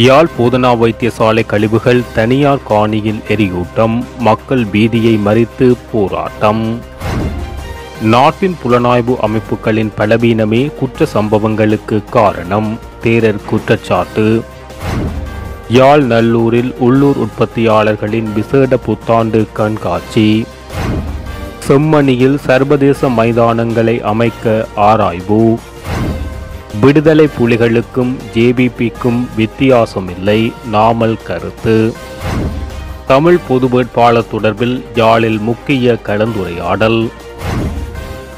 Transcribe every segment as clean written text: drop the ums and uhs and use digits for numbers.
யாழ் போதனா வைத்தியசாலை கழிவுகள் தனியார் காணியில் எரியூட்டம், மக்கள் பீதியை மறித்து போராட்டம். நாட்டின் புலனாய்வு அமைப்புகளின் பலவீனமே குற்ற சம்பவங்களுக்கு காரணம், தேரர் குற்றச்சாட்டு. யாழ் நல்லூரில் உள்ளூர் உற்பத்தியாளர்களின் விசேட புத்தாண்டு கண்காட்சி. செம்மணியில் சர்வதேச மைதானங்களை அமைக்க ஆராய்வு. விடுதலை புலிகளுக்கும் ஜேவிபிக்கும் வித்தியாசமில்லை, நாமல் கருத்து. தமிழ் பொது வேட்பாளர் தொடர்பில் யாழில் முக்கிய கலந்துரையாடல்.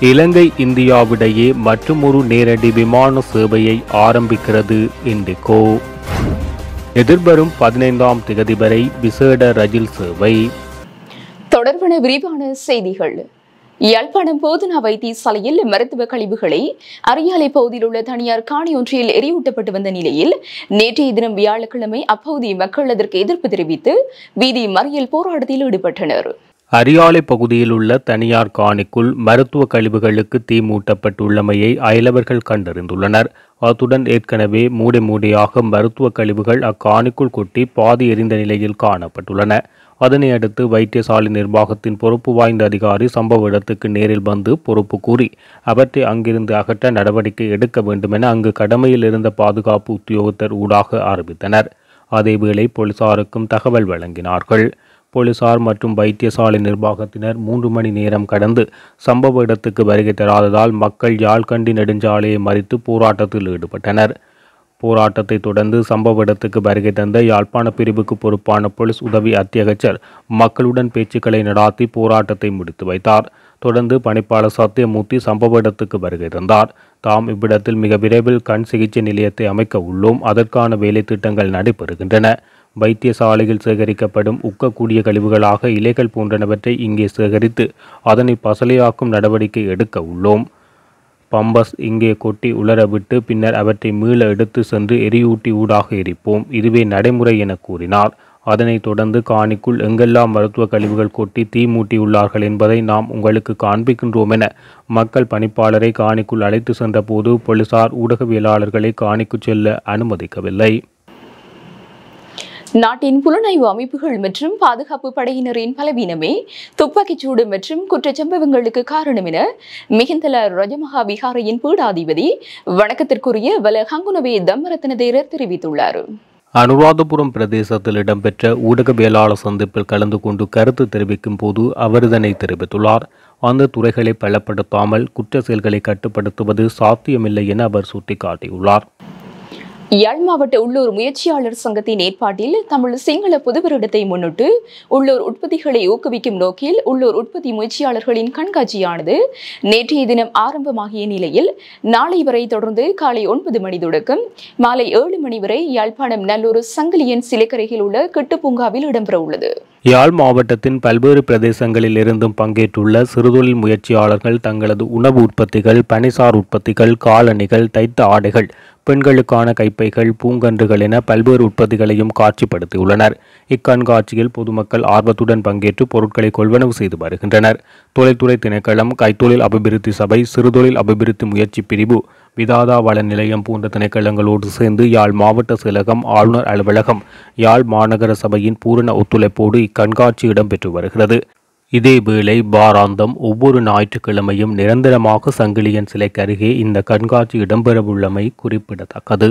இலங்கை இந்தியாவிடையே மற்றுமொரு நேரடி விமான சேவையை ஆரம்பிக்கிறது இண்டிகோ. எதிர்வரும் 15ஆம் திகதி வரை விசேட ரயில் சேவை. தொடர்பான விரிவான செய்திகள். யாழ்ப்பாணம் போதனா வைத்தியசாலையில் மருத்துவ கழிவுகளை அரியாலை பகுதியில் உள்ள தனியார் காணி ஒன்றில் எரியூட்டப்பட்டு வந்த நிலையில் நேற்றைய தினம் வியாழக்கிழமை அப்பகுதி மக்கள் அதற்கு எதிர்ப்பு தெரிவித்து வீதி மறியல் போராட்டத்தில் ஈடுபட்டனர். அரியாலை பகுதியில் உள்ள தனியார் காணிக்குள் மருத்துவ கழிவுகளுக்கு தீ மூட்டப்பட்டுள்ளமையை அயலவர்கள் கண்டறிந்துள்ளனர். அத்துடன் ஏற்கனவே மூடையாக மருத்துவ கழிவுகள் அக்காணிக்குள் கொட்டி பாதி எரிந்த நிலையில் காணப்பட்டுள்ளன. அதனை அடுத்து வைத்தியசாலை நிர்வாகத்தின் பொறுப்பு வாய்ந்த அதிகாரி சம்பவ இடத்துக்கு நேரில் வந்து பொறுப்பு கூறி அவற்றை அங்கிருந்து அகற்ற நடவடிக்கை எடுக்க வேண்டும் என அங்கு கடமையில் இருந்த பாதுகாப்பு உத்தியோகத்தர் ஊடாக ஆரம்பித்தனர். அதேவேளை போலீசாருக்கும் தகவல் வழங்கினார்கள். போலீசார் மற்றும் வைத்தியசாலை நிர்வாகத்தினர் 3 மணி நேரம் கடந்து சம்பவ இடத்துக்கு வருகை தராததால் மக்கள் யாழ்கண்டி நெடுஞ்சாலையை மறித்து போராட்டத்தில் ஈடுபட்டனர். போராட்டத்தை தொடர்ந்து சம்பவ இடத்துக்கு வருகை தந்த யாழ்ப்பாண பிரிவுக்கு பொறுப்பான போலீஸ் உதவி அத்தியகச்சர் மக்களுடன் பேச்சுக்களை நடாத்தி போராட்டத்தை முடித்து வைத்தார். தொடர்ந்து பணிப்பாளர் சத்தியமூர்த்தி சம்பவ இடத்துக்கு வருகை தந்தார். தாம் இவ்விடத்தில் மிக விரைவில் கண் சிகிச்சை நிலையத்தை அமைக்க உள்ளோம், அதற்கான வேலை திட்டங்கள் நடைபெறுகின்றன. வைத்தியசாலையில் சேகரிக்கப்படும் உக்கக்கூடிய கழிவுகளாக இலைகள் போன்றனவற்றை இங்கே சேகரித்து அதனை பசலையாக்கும் நடவடிக்கை எடுக்க உள்ளோம். பம்பஸ் இங்கே கொட்டி உலர விட்டு பின்னர் அவற்றை மீள எடுத்து சென்று எரியூட்டி ஊடாக எரிப்போம், இதுவே நடைமுறை என கூறினார். அதனைத் தொடர்ந்து காணிக்குள் எங்கெல்லாம் மருத்துவ கழிவுகள் கொட்டி தீ மூட்டியுள்ளார்கள் என்பதை நாம் உங்களுக்கு காண்பிக்கின்றோம் என மக்கள் பணிப்பாளரை காணிக்குள் அழைத்து சென்ற போது போலீசார் ஊடகவியலாளர்களை காணிக்கு செல்ல அனுமதிக்கவில்லை. நாட்டின் புலனாய்வு அமைப்புகள் மற்றும் பாதுகாப்பு படையினரின் பலவீனமே துப்பாக்கிச்சூடு மற்றும் குற்றச்சம்பவங்களுக்கு காரணம் என மிகிந்தல ரஜமஹா விஹாரையின் பீடாதிபதி வணக்கத்திற்குரிய வல ஹங்குனவே தம்மரத்ன தேரர் தெரிவித்துள்ளார். அனுராதபுரம் பிரதேசத்தில் இடம்பெற்ற ஊடகவியலாளர் சந்திப்பில் கலந்து கொண்டு கருத்து தெரிவிக்கும் போது அவர் இதனை தெரிவித்துள்ளார். அந்த துறைகளை பலப்படுத்தாமல் குற்ற செயல்களை கட்டுப்படுத்துவது சாத்தியமில்லை என அவர் சுட்டிக்காட்டியுள்ளார். யாழ் மாவட்ட உள்ளூர் முயற்சியாளர் சங்கத்தின் ஏற்பாட்டில் தமிழ் சிங்கள புதுவருடத்தை முன்னிட்டு உள்ளூர் உற்பத்திகளை ஊக்குவிக்கும் நோக்கில் உள்ளூர் உற்பத்தி முயற்சியாளர்களின் கண்காட்சியானது நேற்றைய தினம் ஆரம்பமாகிய நிலையில் நாளை வரை தொடர்ந்து காலை 9 மணி தொடக்கம் மாலை 7 மணி வரை யாழ்ப்பாணம் நல்லூர் சங்கிலியன் சிலைக்கரையில் உள்ள கிட்டுப்பூங்காவில் இடம்பெற உள்ளது. யாழ் மாவட்டத்தின் பல்வேறு பிரதேசங்களில் இருந்தும் பங்கேற்றுள்ள சிறுதொழில் முயற்சியாளர்கள் தங்களது உணவு உற்பத்திகள், பனிசார் உற்பத்திகள், காலணிகள், தைத்த ஆடைகள், பெண்களுக்கான கைப்பைகள், பூங்கன்றுகள் என பல்வேறு உற்பத்திகளையும் காட்சிப்படுத்தியுள்ளனர். இக்கண்காட்சியில் பொதுமக்கள் ஆர்வத்துடன் பங்கேற்று பொருட்களை கொள்வனவு செய்து வருகின்றனர். தொழில்துறை திணைக்களம், கைத்தொழில் அபிவிருத்தி சபை, சிறுதொழில் அபிவிருத்தி முயற்சி பிரிவு, விதாதா வள நிலையம் போன்ற திணைக்களங்களோடு சேர்ந்து யாழ் மாவட்ட செயலகம், ஆளுநர் அலுவலகம், யாழ் மாநகர சபையின் பூரண ஒத்துழைப்போடு இக்கண்காட்சி இடம்பெற்று வருகிறது. இதேவேளை வாராந்தம் ஒவ்வொரு ஞாயிற்றுக்கிழமையும் நிரந்தரமாக சங்கிலியன் சிலைக்கு அருகே இந்த கண்காட்சி இடம்பெறவுள்ளமை குறிப்பிடத்தக்கது.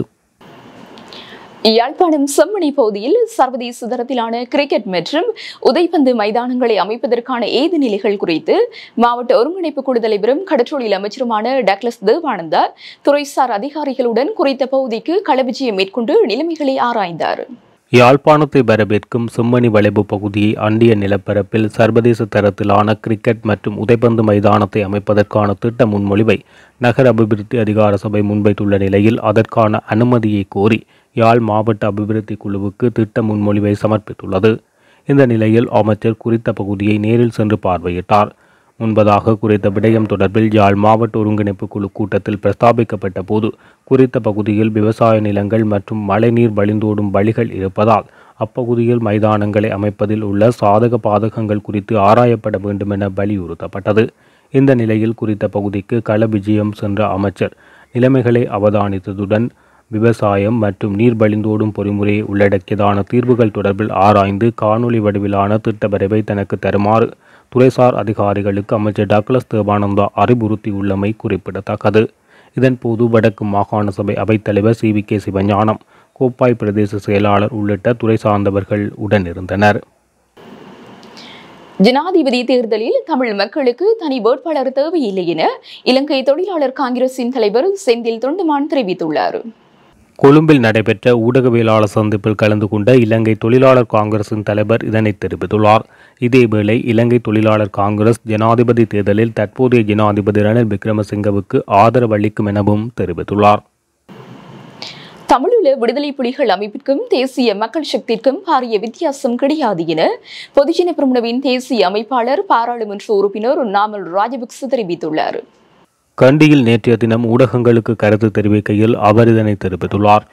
யாழ்ப்பாணம் செம்மணி பகுதியில் சர்வதேச தரத்திலான கிரிக்கெட் மற்றும் உதைப்பந்து மைதானங்களை அமைப்பதற்கான ஏது நிலைகள் குறித்து மாவட்ட ஒருங்கிணைப்பு குழு தலைவரும் கடற்றொழில் அமைச்சருமான டக்ளஸ் தேவானந்தா துறைசார் அதிகாரிகளுடன் குறித்த பகுதிக்கு களவிஜயம் மேற்கொண்டு நிலைமைகளை ஆராய்ந்தார். யாழ்ப்பாணத்தை வரவேற்கும் செம்மணி வளைவு பகுதியை அண்டிய நிலப்பரப்பில் சர்வதேச தரத்திலான கிரிக்கெட் மற்றும் உதைப்பந்து மைதானத்தை அமைப்பதற்கான திட்ட முன்மொழிவை நகர அபிவிருத்தி அதிகார சபை முன்வைத்துள்ள நிலையில் அதற்கான அனுமதியை கோரி யாழ் மாவட்ட அபிவிருத்தி குழுவுக்கு திட்ட முன்மொழிவை சமர்ப்பித்துள்ளது. இந்த நிலையில் அமைச்சர் குறித்த பகுதியை நேரில் சென்று பார்வையிட்டார். முன்பதாக குறித்த விடயம் தொடர்பில் யாழ் மாவட்ட ஒருங்கிணைப்பு குழு கூட்டத்தில் பிரஸ்தாபிக்கப்பட்ட போது குறித்த பகுதியில் விவசாய நிலங்கள் மற்றும் மழைநீர் வழிந்தோடும் வழிகள் இருப்பதால் அப்பகுதியில் மைதானங்களை அமைப்பதில் உள்ள சாதக பாதகங்கள் குறித்து ஆராயப்பட வேண்டும் என வலியுறுத்தப்பட்டது. இந்த நிலையில் குறித்த பகுதிக்கு கள விஜயம் சென்ற அமைச்சர் நிலைமைகளை அவதானித்ததுடன் விவசாயம் மற்றும் நீர் வழிந்தோடும் பொறிமுறையை உள்ளடக்கியதான தீர்வுகள் தொடர்பில் ஆராய்ந்து காணொலி வடிவிலான திட்டவரைவை தனக்கு தருமாறு துறைசார் அதிகாரிகளுக்கு அமைச்சர் டக்ளஸ் தேவானந்தா அறிவுறுத்தியுள்ளமை குறிப்பிடத்தக்கது. இதன்போது வடக்கு மாகாண சபை அவைத்தலைவர் CVK சிவஞானம், கோப்பாய் பிரதேச செயலாளர் உள்ளிட்ட துறை சார்ந்தவர்கள் உடனிருந்தனர். ஜனாதிபதி தேர்தலில் தமிழ் மக்களுக்கு தனி வேட்பாளர் தேவையில்லை என இலங்கை தொழிலாளர் காங்கிரசின் தலைவர் செந்தில் தொண்டமான் தெரிவித்துள்ளார். கொழும்பில் நடைபெற்ற ஊடகவியலாளர் சந்திப்பில் கலந்து கொண்ட இலங்கை தொழிலாளர் காங்கிரசின் தலைவர் இதனை தெரிவித்துள்ளார். இதேவேளை இலங்கை தொழிலாளர் காங்கிரஸ் ஜனாதிபதி தேர்தலில் தற்போதைய ஜனாதிபதி ரணில் விக்ரமசிங்கவுக்கு ஆதரவு அளிக்கும் எனவும் தெரிவித்துள்ளார். தமிழீழ விடுதலை புலிகள் அமைப்பிற்கும் தேசிய மக்கள் சக்திக்கும் பாரிய வித்தியாசம் கிடையாது என பொதுஜன பெரமுனவின் தேசிய அமைப்பாளர் பாராளுமன்ற உறுப்பினர் நாமல் ராஜபக்ச தெரிவித்துள்ளார். கண்டியில் நேற்றைய தினம் ஊடகங்களுக்கு கருத்து தெரிவிக்கையில் அவர் இதனை தெரிவித்துள்ளார்.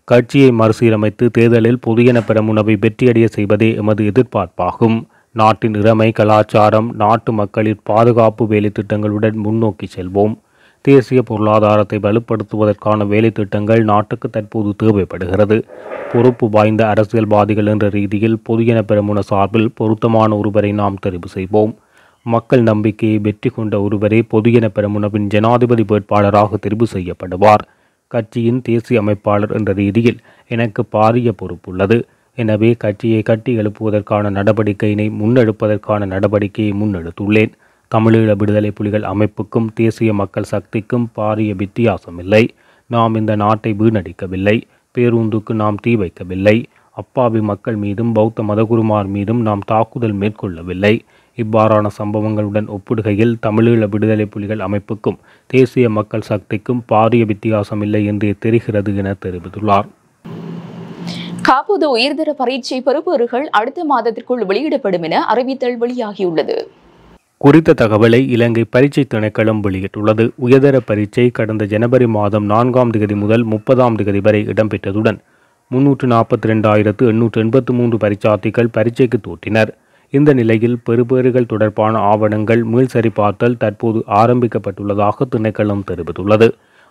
கட்சியை மறுசீரமைத்து தேர்தலில் பொதுஜன பெரமுனவை வெற்றியடைய செய்வதே எமது எதிர்பார்ப்பாகும். நாட்டின் இறைமை, கலாச்சாரம், நாட்டு மக்களின் பாதுகாப்பு வேலை திட்டங்களுடன் முன்னோக்கி செல்வோம். தேசிய பொருளாதாரத்தை வலுப்படுத்துவதற்கான வேலை திட்டங்கள் நாட்டுக்கு தற்போது தேவைப்படுகிறது. பொறுப்பு வாய்ந்த அரசியல்வாதிகள் என்ற ரீதியில் பொதுஜன பெரமுன சார்பில் பொருத்தமான ஒருவரை நாம் தெரிவு செய்வோம். மக்கள் நம்பிக்கையை வெற்றி கொண்ட ஒருவரே பொதுஜன பெரமுனவின் ஜனாதிபதி வேட்பாளராக தெரிவு செய்யப்படுவார். கட்சியின் தேசிய அமைப்பாளர் என்ற ரீதியில் எனக்கு பாரிய பொறுப்புள்ளது. எனவே கட்சியை கட்டி எழுப்புவதற்கான நடவடிக்கையினை முன்னெடுப்பதற்கான நடவடிக்கையை முன்னெடுத்துள்ளேன். தமிழீழ விடுதலை புலிகள் அமைப்புக்கும் தேசிய மக்கள் சக்திக்கும் பாரிய வித்தியாசமில்லை. நாம் இந்த நாட்டை வீணடிக்கவில்லை. பேருந்துக்கு நாம் தீ வைக்கவில்லை. அப்பாவி மக்கள் மீதும் பௌத்த மதகுருமார் மீதும் நாம் தாக்குதல் மேற்கொள்ளவில்லை. இவ்வாறான சம்பவங்களுடன் ஒப்பிடுகையில் தமிழீழ விடுதலை புலிகள் அமைப்புக்கும் தேசிய மக்கள் சக்திக்கும் பாரிய வித்தியாசமில்லை என்றே தெரிகிறது என தெரிவித்துள்ளார். காப்போது உயர்தர பரீட்சை பெறுபவர்கள் அடுத்த மாதத்திற்குள் வெளியிடப்படும் என அறிவித்தல் வெளியாகியுள்ளது. குறித்த தகவலை இலங்கை பரீட்சை திணைக்களம் வெளியிட்டுள்ளது. உயர்தர பரீட்சை கடந்த ஜனவரி மாதம் 4ஆம் தேதி முதல் 30ஆம் தேதி வரை இடம்பெற்றதுடன் 342,883 பரீட்சார்த்திகள் பரீட்சைக்கு தோற்றினர். இந்த நிலையில் பெறுபேறுகள் தொடர்பான ஆவணங்கள் மீள் சரிபார்த்தல் தற்போது ஆரம்பிக்கப்பட்டுள்ளதாக திணைக்களம் தெரிவித்துள்ளது.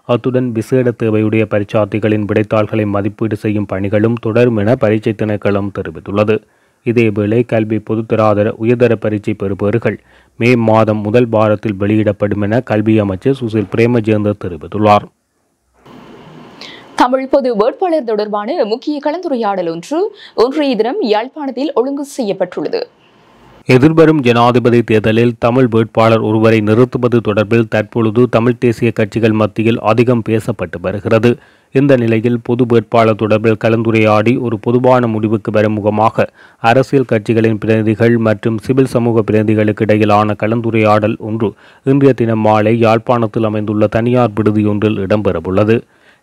அத்துடன் விசேட தேவையுடைய பரீட்சார்த்திகளின் விடைத்தாள்களை மதிப்பீடு செய்யும் பணிகளும் தொடரும் என பரீட்சை திணைக்களம் தெரிவித்துள்ளது. இதேவேளை கல்வி பொதுத்தராதர உயர்தர பரீட்சை பெறுபவர்கள் மே மாதம் முதல் வாரத்தில் வெளியிடப்படும் என கல்வி அமைச்சர் சுசில் பிரேமஜேந்த தெரிவித்துள்ளார். தமிழ் பொது வேட்பாளர் தொடர்பான முக்கிய கலந்துரையாடல் ஒன்றைய தினம் யாழ்ப்பாணத்தில் ஒழுங்கு செய்யப்பட்டுள்ளது. எதிர்வரும் ஜனாதிபதி தேர்தலில் தமிழ் வேட்பாளர் ஒருவரை நிறுத்துவது தொடர்பில் தற்பொழுது தமிழ் தேசிய கட்சிகள் மத்தியில் அதிகம் பேசப்பட்டு வருகிறது. இந்த நிலையில் பொது வேட்பாளர் தொடர்பில் கலந்துரையாடி ஒரு பொதுவான முடிவுக்கு வரும் முகமாக அரசியல் கட்சிகளின் பிரதிநிதிகள் மற்றும் சிவில் சமூக பிரதிநிதிகளுக்கு இடையிலான கலந்துரையாடல் ஒன்று இன்றைய தினம் மாலை யாழ்ப்பாணத்தில் அமைந்துள்ள தனியார் விடுதியொன்றில் இடம்பெறவுள்ளது.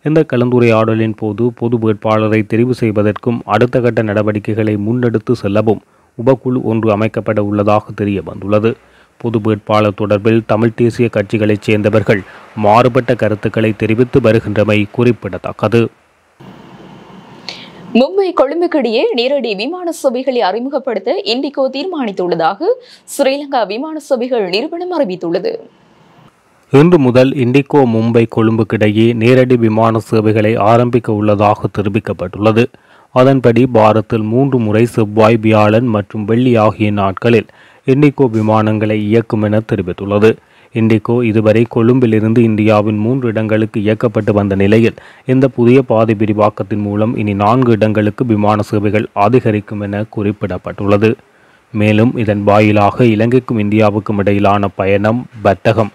இந்த கலந்துரையாடலின் போது பொது வேட்பாளரை தெரிவு செய்வதற்கும் அடுத்த கட்ட நடவடிக்கைகளை முன்னெடுத்து செல்லவும் உபக்குழு ஒன்று அமைக்கப்பட உள்ளதாக தெரிய வந்துள்ளது. பொது வேட்பாளர் தொடர்பில் தமிழ் தேசிய கட்சிகளைச் சேர்ந்தவர்கள் மாறுபட்ட கருத்துக்களை தெரிவித்து வருகின்றமை குறிப்பிடத்தக்கது. மும்பை கொழும்புக்கிடையே நேரடி விமான சேவைகளை அறிமுகப்படுத்த இண்டிகோ தீர்மானித்துள்ளதாக ஸ்ரீலங்கா விமான சேவைகள் நிறுவனம் அறிவித்துள்ளது. இன்று முதல் இண்டிகோ மும்பை கொழும்புக்கிடையே நேரடி விமான சேவைகளை ஆரம்பிக்க உள்ளதாக தெரிவிக்கப்பட்டுள்ளது. அதன்படி பாரத்தில் 3 முறை செவ்வாய், வியாழன் மற்றும் வெள்ளி ஆகிய நாட்களில் இண்டிகோ விமானங்களை இயக்கும் என தெரிவித்துள்ளது. இண்டிகோ இதுவரை கொழும்பிலிருந்து இந்தியாவின் 3 இடங்களுக்கு இயக்கப்பட்டு வந்த நிலையில் இந்த புதிய பாதை விரிவாக்கத்தின் மூலம் இனி 4 இடங்களுக்கு விமான சேவைகள் அதிகரிக்கும் என குறிப்பிடப்பட்டுள்ளது. மேலும் இதன் வாயிலாக இலங்கைக்கும் இந்தியாவுக்கும் இடையிலான பயணம், வர்த்தகம்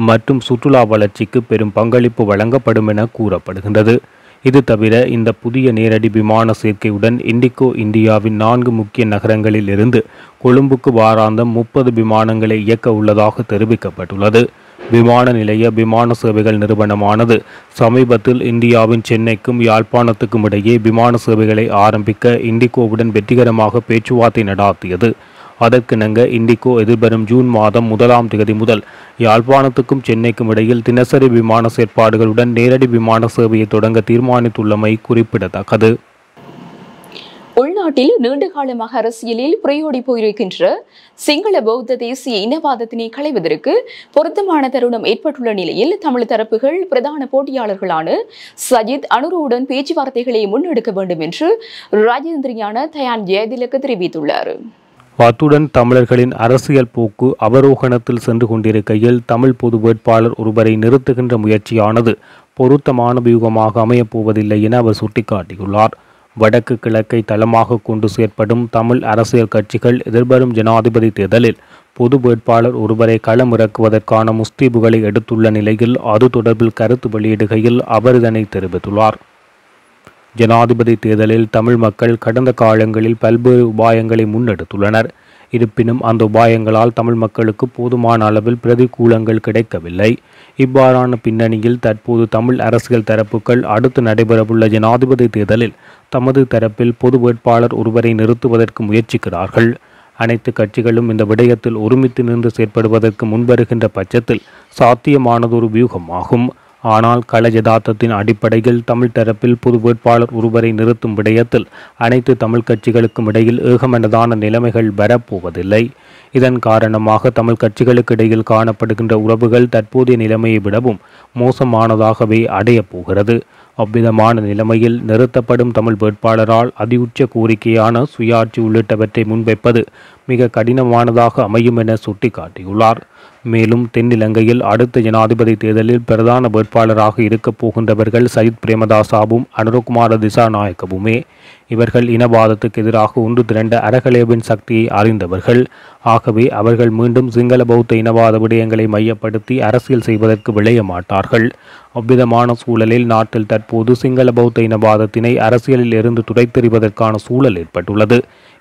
மற்றும் சுற்றுலா வளர்ச்சிக்கு பெரும் பங்களிப்பு வழங்கப்படும் என கூறப்படுகின்றது. இது தவிர இந்த புதிய நேரடி விமான சேர்க்கையுடன் இண்டிகோ இந்தியாவின் 4 முக்கிய நகரங்களில் இருந்து கொழும்புக்கு வாராந்தம் 30 விமானங்களை இயக்க உள்ளதாக தெரிவிக்கப்பட்டுள்ளது. விமான நிலைய விமான சேவைகள் நிறுவனமானது சமீபத்தில் இந்தியாவின் சென்னைக்கும் யாழ்ப்பாணத்துக்கும் இடையே விமான சேவைகளை ஆரம்பிக்க இண்டிகோவுடன் வெற்றிகரமாக பேச்சுவார்த்தை நடாத்தியது. அதற்கிணங்க இண்டிகோ எதிர்வரும் ஜூன் மாதம் 1ஆம் தேதி முதல் யாழ்ப்பாணத்துக்கும் சென்னைக்கும் இடையில் தினசரி விமான செயற்பாடுகளுடன் நேரடி விமான சேவையை தொடங்க தீர்மானித்துள்ளமை குறிப்பிடத்தக்கது. உள்நாட்டில் நீண்ட காலமாக அரசியலில் புரையோடி போயிருக்கின்ற சிங்கள பௌத்த தேசிய இனவாதத்தினை களைவதற்கு பொருத்தமான தருணம் ஏற்பட்டுள்ள நிலையில் தமிழ் தரப்புகள் பிரதான போட்டியாளர்களான சஜித் அனுருவுடன் பேச்சுவார்த்தைகளை முன்னெடுக்க வேண்டும் என்று ராஜேந்திரியான தயான் ஜெயதிலக்கு தெரிவித்துள்ளார். அத்துடன் தமிழர்களின் அரசியல் போக்கு அவரோகணத்தில் சென்று கொண்டிருக்கையில் தமிழ் பொது வேட்பாளர் ஒருவரை நிறுத்துகின்ற முயற்சியானது பொருத்தமான வியூகமாக அமையப்போவதில்லை என அவர் சுட்டிக்காட்டியுள்ளார். வடக்கு கிழக்கை தளமாக கொண்டு செயற்படும் தமிழ் அரசியல் கட்சிகள் எதிர்வரும் ஜனாதிபதி தேர்தலில் பொது வேட்பாளர் ஒருவரை களமிறக்குவதற்கான முஸ்தீபுகளை எடுத்துள்ள நிலையில் அது தொடர்பில் கருத்து வெளியிடுகையில் அவர் இதனை தெரிவித்துள்ளார். ஜனாதிபதி தேர்தலில் தமிழ் மக்கள் கடந்த காலங்களில் பல்வேறு உபாயங்களை முன்னெடுத்துள்ளனர். இருப்பினும் அந்த உபாயங்களால் தமிழ் மக்களுக்கு போதுமான அளவில் பிரதிகூலங்கள் கிடைக்கவில்லை. இவ்வாறான பின்னணியில் தற்போது தமிழ் அரசியல் தரப்புகள் அடுத்து நடைபெறவுள்ள ஜனாதிபதி தேர்தலில் தமது தரப்பில் பொது வேட்பாளர் ஒருவரை நிறுத்துவதற்கு முயற்சிக்கிறார்கள். அனைத்து கட்சிகளும் இந்த விடயத்தில் ஒருமித்து நின்று செயற்படுவதற்கு முன்வருகின்ற பட்சத்தில் சாத்தியமானதொரு வியூகமாகும். ஆனால் கள யதார்த்தத்தின் அடிப்படையில் தமிழ் தரப்பில் பொது வேட்பாளர் ஒருவரை நிறுத்தும் விடயத்தில் அனைத்து தமிழ் கட்சிகளுக்கும் இடையில் ஏகமனதான நிலைமைகள் வரப்போவதில்லை. இதன் காரணமாக தமிழ் கட்சிகளுக்கு இடையில் காணப்படுகின்ற உறவுகள் தற்போதைய நிலைமையை விடவும் மோசமானதாகவே அடையப் போகிறது. அவ்விதமான நிலைமையில் நிறுத்தப்படும் தமிழ் வேட்பாளரால் அதிஉச்ச கோரிக்கையான சுயாட்சி உள்ளிட்டவற்றை முன்வைப்பது மிக கடினமானதாக அமையும் என சுட்டிக்காட்டியுள்ளார். மேலும் தென்னிலங்கையில் அடுத்த ஜனாதிபதி தேர்தலில் பிரதான வேட்பாளராக இருக்கப் போகின்றவர்கள் சஜித் பிரேமதாசாவும் அனுரகுமார திசாநாயக்கவுமே. இவர்கள் இனவாதத்துக்கு எதிராக ஒன்று திரண்ட அரகலேவின் சக்தியை அறிந்தவர்கள். ஆகவே அவர்கள் மீண்டும் சிங்கள பௌத்த இனவாத விடயங்களை மையப்படுத்தி அரசியல் செய்வதற்கு விளைய மாட்டார்கள். அவ்விதமான சூழலில் நாட்டில் தற்போது சிங்கள பௌத்த இனவாதத்தினை அரசியலில் இருந்து துடைத்தெறிவதற்கான சூழல் ஏற்பட்டுள்ளது.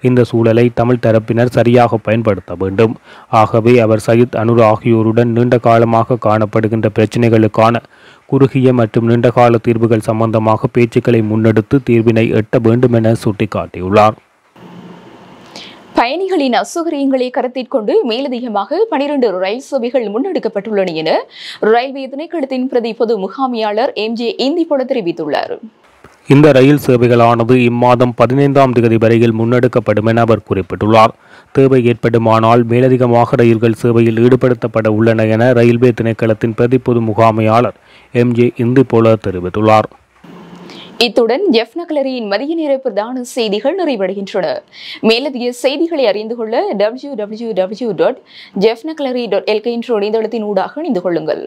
இந்த சூழலை தமிழ் தரப்பினர் சரியாக பயன்படுத்த வேண்டும். ஆகவே அவர் சஜித் அனுர் ஆகியோருடன் நீண்ட காலமாக காணப்படுகின்ற பிரச்சினைகளுக்கான குறுகிய மற்றும் நீண்டகால தீர்வுகள் சம்பந்தமாக பேச்சுக்களை முன்னெடுத்து தீர்வினை எட்ட வேண்டும் என சுட்டிக்காட்டியுள்ளார். பயணிகளின் அசௌகரியங்களை கருத்தில் கொண்டு மேலதிகமாக 12 ரயில் சேவைகள் முன்னெடுக்கப்பட்டுள்ளன என ரயில்வே திணைக்களத்தின் பிரதி பொது முகாமையாளர் MJ இந்திபோல தெரிவித்துள்ளார். இந்த ரயில் சேவைகளானது இம்மாதம் 15ஆம் தேதி வரையில் முன்னெடுக்கப்படும் என அவர் குறிப்பிட்டுள்ளார். தேவை ஏற்படுமானால் மேலதிகமாக ரயில்கள் சேவையில் ஈடுபடுத்தப்பட உள்ளன என ரயில்வே திணைக்களத்தின் பிரதி பொது முகாமையாளர் MJ இந்திபோல தெரிவித்துள்ளார். இத்துடன் ஜெஃப் நக்லரியின் மதிய நேர பிரதான செய்திகள் நிறைவடைகின்றன. மேலதிக செய்திகளை அறிந்து கொள்ள www.jeffnaclery.lk என்ற இணையதளத்தின் ஊடாக இணைந்து கொள்ளுங்கள்.